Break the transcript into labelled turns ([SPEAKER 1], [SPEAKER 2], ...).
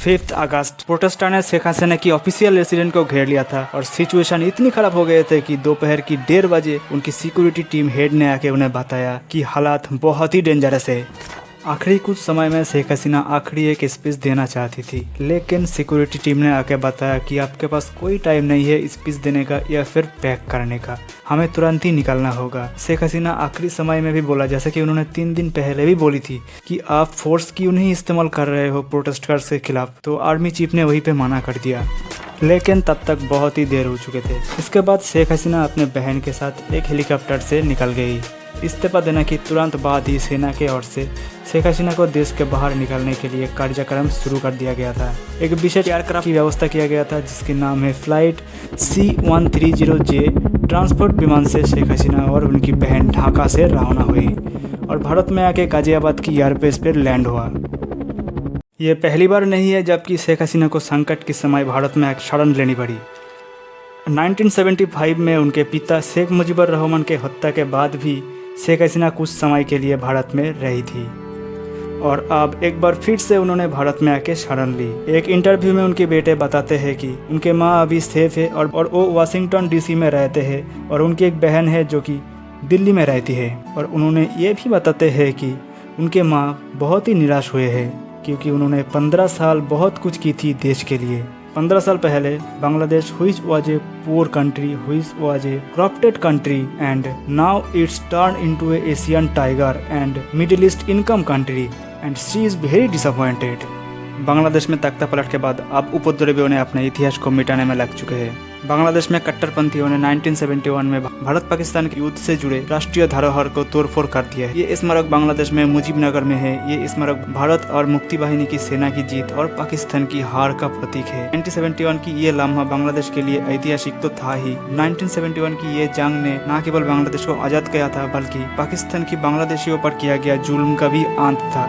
[SPEAKER 1] 5 अगस्त protester ने शेख हसीना की official resident को घेर लिया था और सिचुएशन इतनी खराब हो गए थे कि दोपहर की 1:30 बजे उनकी सिक्योरिटी टीम हेड ने आके उन्हें बताया कि हालात बहुत ही डेंजरस है। आखिरी कुछ समय में शेख हसीना आखिरी एक स्पीच देना चाहती थी, लेकिन सिक्योरिटी टीम ने आके बताया कि आपके पास कोई टाइम नहीं है स्पीच देने का या फिर पैक करने का, हमें तुरंत ही निकलना होगा। शेख हसीना आखिरी समय में भी बोला, जैसे कि उन्होंने 3 दिन पहले भी बोली थी, कि आप फोर्स क्यों नहीं इस्तेमाल कर रहे हो प्रोटेस्टर्स के खिलाफ, तो आर्मी चीफ ने वहीं पे मना कर दिया। लेकिन तब तक बहुत ही देर हो चुके थे। इसके बाद शेख हसीना अपने बहन के साथ एक हेलीकॉप्टर से निकल गई। इस्तीफा देने की तुरंत बाद ही सेना के ओर से शेख हसीना को देश के बाहर निकालने के लिए कार्यक्रम शुरू कर दिया गया था। एक विशेष एयरक्राफ्ट की व्यवस्था किया गया था जिसके नाम है फ्लाइट C-130J। ट्रांसपोर्ट विमान से शेख हसीना और उनकी बहन ढाका से रवाना हुई और भारत में आके गाजियाबाद की एयरबेस पर लैंड हुआ। ये पहली बार नहीं है जबकि शेख हसीना को संकट के समय भारत में एक शरण लेनी पड़ी। 1975 में उनके पिता शेख मुजीबुर रहमान के हत्या के बाद भी शेख हसीना कुछ समय के लिए भारत में रही थी और अब एक बार फिर से उन्होंने भारत में आके शरण ली। एक इंटरव्यू में उनके बेटे बताते हैं कि उनके माँ अभी सेफ है और वो वाशिंगटन DC में रहते हैं और उनकी एक बहन है जो कि दिल्ली में रहती है। और उन्होंने ये भी बताते हैं कि उनके माँ बहुत ही निराश हुए हैं क्योंकि उन्होंने 15 साल बहुत कुछ की थी देश के लिए। 15 साल पहले Bangladesh which was a poor country, which was a corrupted country and now it's turned into a Asian tiger and Middle East income country and she is very disappointed। Bangladesh में तख्ता पलट के बाद अब उपद्रवियों ने अपने इतिहास को मिटाने में लग चुके हैं। बांग्लादेश में कट्टरपंथियों ने 1971 में भारत पाकिस्तान के युद्ध से जुड़े राष्ट्रीय धरोहर को तोड़फोड़ कर दिया है। ये स्मारक बांग्लादेश में मुजीबनगर में है। ये स्मारक भारत और मुक्ति बाहिनी की सेना की जीत और पाकिस्तान की हार का प्रतीक है। 1971 की ये लम्हा बांग्लादेश के लिए ऐतिहासिक तो था ही। 1971 की ये जंग ने न केवल बांग्लादेश को आजाद किया था बल्कि पाकिस्तान की बांग्लादेशियों पर किया गया जुल्म का भी अंत था।